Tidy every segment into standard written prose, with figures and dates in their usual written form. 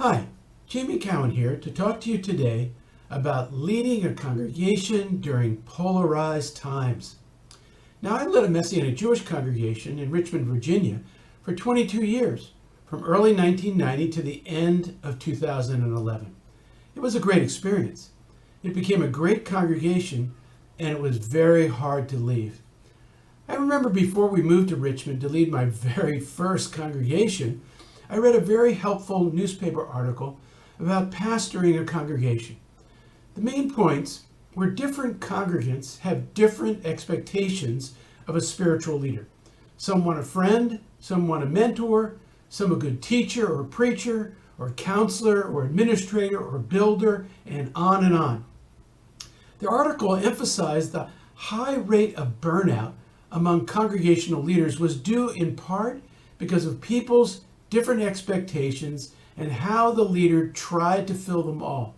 Hi, Jamie Cowen here to talk to you today about leading a congregation during polarized times. Now, I led a Messianic Jewish congregation in Richmond, Virginia for 22 years, from early 1990 to the end of 2011. It was a great experience. It became a great congregation, and it was very hard to leave. I remember before we moved to Richmond to lead my very first congregation, I read a very helpful newspaper article about pastoring a congregation. The main points were different congregants have different expectations of a spiritual leader. Some want a friend, some want a mentor, some a good teacher or preacher or counselor or administrator or builder, and on and on. The article emphasized the high rate of burnout among congregational leaders was due in part because of people's different expectations and how the leader tried to fill them all.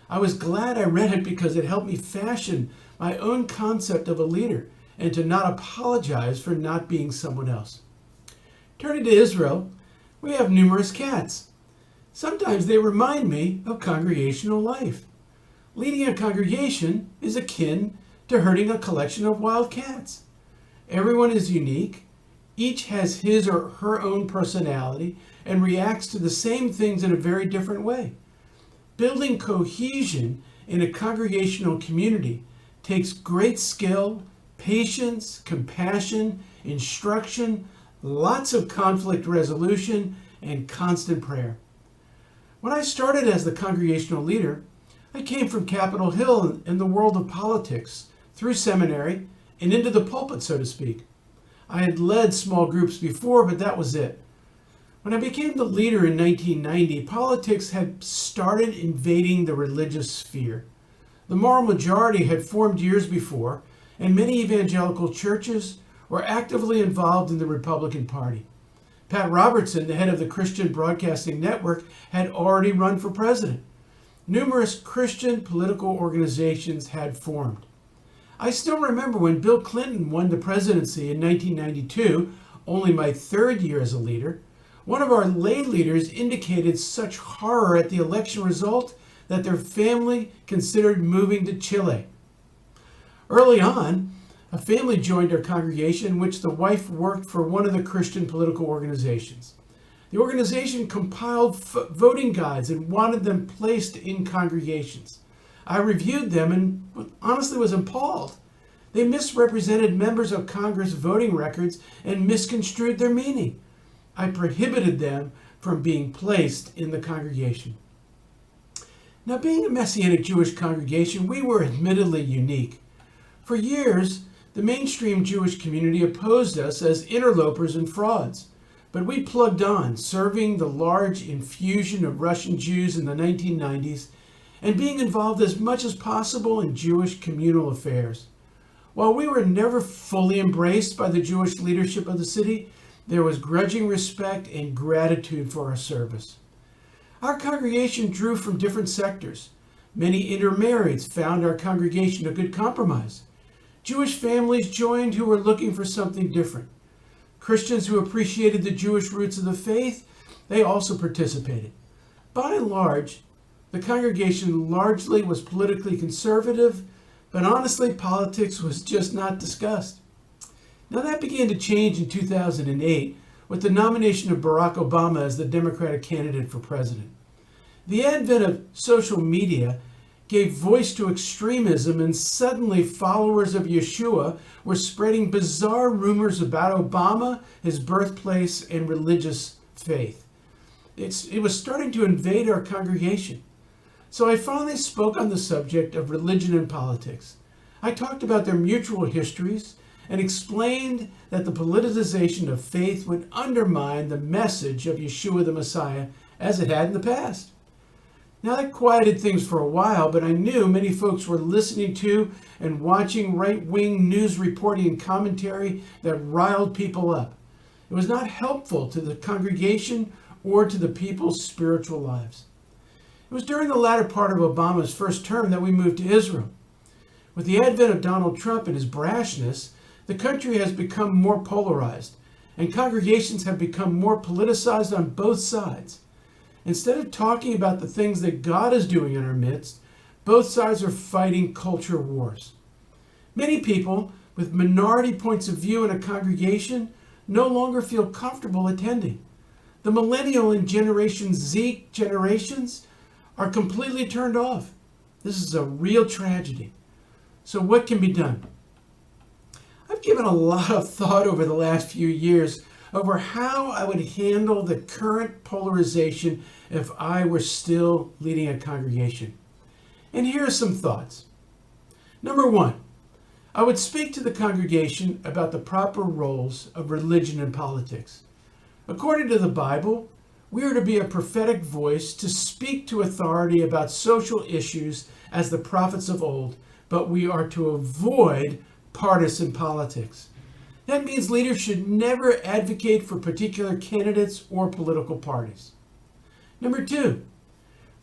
I was glad I read it because it helped me fashion my own concept of a leader and to not apologize for not being someone else. Turning to Israel, we have numerous cats. Sometimes they remind me of congregational life. Leading a congregation is akin to herding a collection of wild cats. Everyone is unique. Each has his or her own personality and reacts to the same things in a very different way. Building cohesion in a congregational community takes great skill, patience, compassion, instruction, lots of conflict resolution, and constant prayer. When I started as the congregational leader, I came from Capitol Hill in the world of politics, through seminary, and into the pulpit, so to speak. I had led small groups before, but that was it. When I became the leader in 1990, politics had started invading the religious sphere. The moral majority had formed years before, and many evangelical churches were actively involved in the Republican Party. Pat Robertson, the head of the Christian Broadcasting Network, had already run for president. Numerous Christian political organizations had formed. I still remember when Bill Clinton won the presidency in 1992, only my third year as a leader, one of our lay leaders indicated such horror at the election result that their family considered moving to Chile. Early on, a family joined our congregation in which the wife worked for one of the Christian political organizations. The organization compiled voting guides and wanted them placed in congregations. I reviewed them and honestly was appalled. They misrepresented members of Congress voting records and misconstrued their meaning. I prohibited them from being placed in the congregation. Now, being a Messianic Jewish congregation, we were admittedly unique. For years, the mainstream Jewish community opposed us as interlopers and frauds. But we plugged on, serving the large infusion of Russian Jews in the 1990s and being involved as much as possible in Jewish communal affairs. While we were never fully embraced by the Jewish leadership of the city, there was grudging respect and gratitude for our service. Our congregation drew from different sectors. Many intermarrieds found our congregation a good compromise. Jewish families joined who were looking for something different. Christians who appreciated the Jewish roots of the faith, they also participated. By and large, the congregation largely was politically conservative, but honestly, politics was just not discussed. Now that began to change in 2008 with the nomination of Barack Obama as the Democratic candidate for president. The advent of social media gave voice to extremism, and suddenly followers of Yeshua were spreading bizarre rumors about Obama, his birthplace, and religious faith. It was starting to invade our congregation. So I finally spoke on the subject of religion and politics. I talked about their mutual histories and explained that the politicization of faith would undermine the message of Yeshua the Messiah as it had in the past. Now that quieted things for a while, but I knew many folks were listening to and watching right-wing news reporting and commentary that riled people up. It was not helpful to the congregation or to the people's spiritual lives. It was during the latter part of Obama's first term that we moved to Israel. With the advent of Donald Trump and his brashness, the country has become more polarized, and congregations have become more politicized on both sides. Instead of talking about the things that God is doing in our midst, both sides are fighting culture wars. Many people with minority points of view in a congregation no longer feel comfortable attending. The millennial and Generation Z generations are completely turned off. This is a real tragedy. So what can be done? I've given a lot of thought over the last few years over how I would handle the current polarization if I were still leading a congregation. And here are some thoughts. Number one, I would speak to the congregation about the proper roles of religion and politics. According to the Bible, we are to be a prophetic voice to speak to authority about social issues as the prophets of old, but we are to avoid partisan politics. That means leaders should never advocate for particular candidates or political parties. Number two,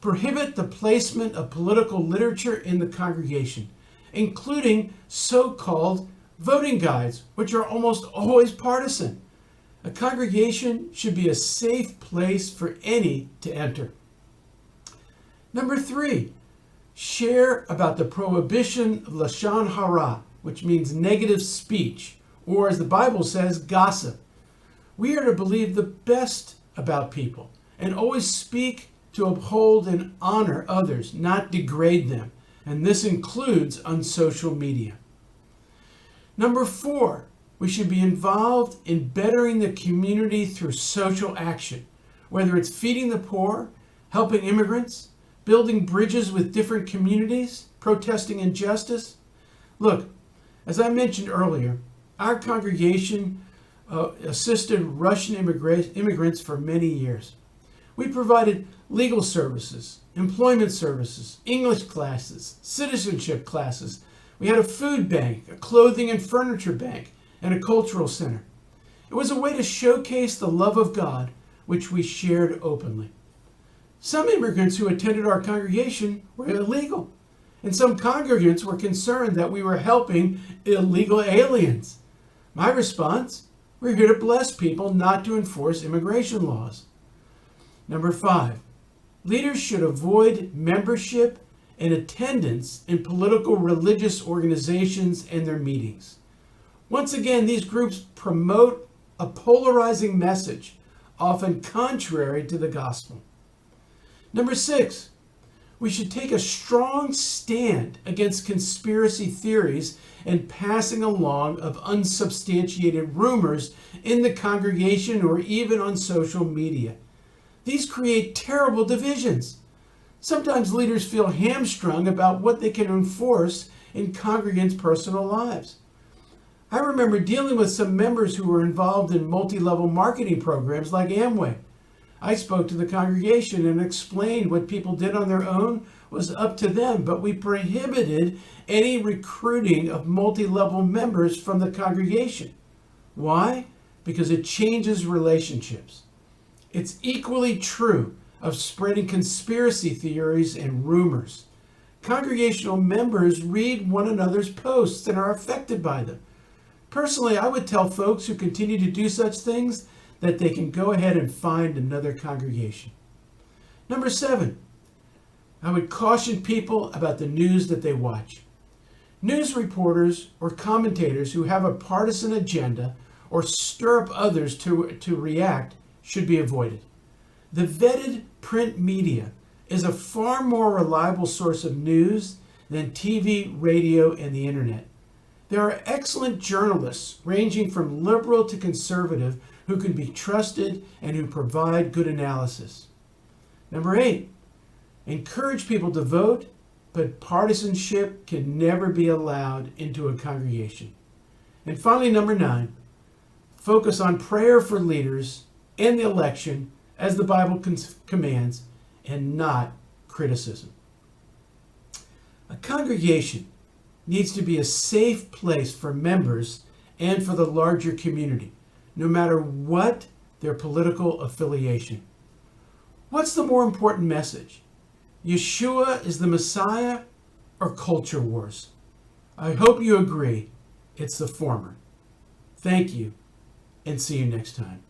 prohibit the placement of political literature in the congregation, including so-called voting guides, which are almost always partisan. A congregation should be a safe place for any to enter. Number three, share about the prohibition of lashon hara, which means negative speech, or as the Bible says, gossip. We are to believe the best about people and always speak to uphold and honor others, not degrade them. And this includes on social media. Number four, we should be involved in bettering the community through social action, whether it's feeding the poor, helping immigrants, building bridges with different communities, protesting injustice. Look, as I mentioned earlier, our congregation assisted Russian immigrants for many years. We provided legal services, employment services, English classes, citizenship classes. We had a food bank, a clothing and furniture bank, and a cultural center. It was a way to showcase the love of God, which we shared openly. Some immigrants who attended our congregation were illegal, and some congregants were concerned that we were helping illegal aliens. My response, we're here to bless people, not to enforce immigration laws. Number five, leaders should avoid membership and attendance in political religious organizations and their meetings. Once again, these groups promote a polarizing message, often contrary to the gospel. Number six, we should take a strong stand against conspiracy theories and passing along of unsubstantiated rumors in the congregation or even on social media. These create terrible divisions. Sometimes leaders feel hamstrung about what they can enforce in congregants' personal lives. I remember dealing with some members who were involved in multi-level marketing programs like Amway. I spoke to the congregation and explained what people did on their own was up to them, but we prohibited any recruiting of multi-level members from the congregation. Why? Because it changes relationships. It's equally true of spreading conspiracy theories and rumors. Congregational members read one another's posts and are affected by them. Personally, I would tell folks who continue to do such things that they can go ahead and find another congregation. Number seven, I would caution people about the news that they watch. News reporters or commentators who have a partisan agenda or stir up others to react should be avoided. The vetted print media is a far more reliable source of news than TV, radio, and the internet. There are excellent journalists ranging from liberal to conservative who can be trusted and who provide good analysis. Number eight, encourage people to vote, but partisanship can never be allowed into a congregation. And finally, number nine, focus on prayer for leaders and the election as the Bible commands, and not criticism. A congregation needs to be a safe place for members and for the larger community, no matter what their political affiliation. What's the more important message? Yeshua is the Messiah or culture wars? I hope you agree it's the former. Thank you, and see you next time.